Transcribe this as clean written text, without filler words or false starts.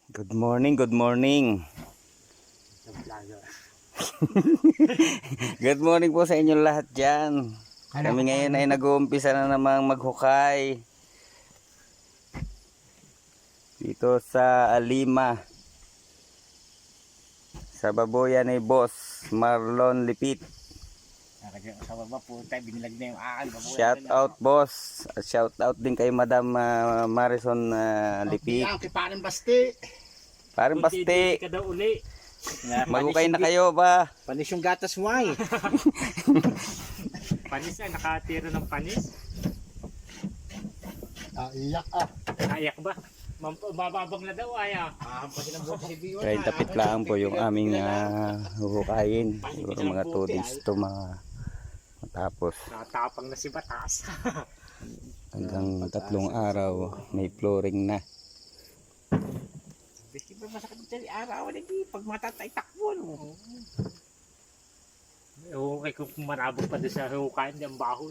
Good morning, good morning. Good morning po sa inyo lahat dyan. Kami ngayon ay nag-uumpisa na namang maghukay dito sa Alima, sa baboyan ni Boss Marlon Lipit. Sa baba po tayo, binilag na yung akin. Shout out boss. At shout out din kay Madam Marison Lipit. Parang basti. Parang basti. Ka daw uli. Maghukay na kayo ba? Panis yung gatas mo ay. Panis ay nakatira ng panis. Iyak ah. Naiyak ba? Mababang na daw ay ah. Pati ng buhok si Biwan. 30 feet lang po yung aming huhukayin. Siguro mga 2 days to matapos. Natapang na si Batas. Hanggang 3 araw may flooring na. Besti ba masakit dyan araw lagi pag matatay takbo no. Okay kung marabog pa doon sa hukayin ng bahon.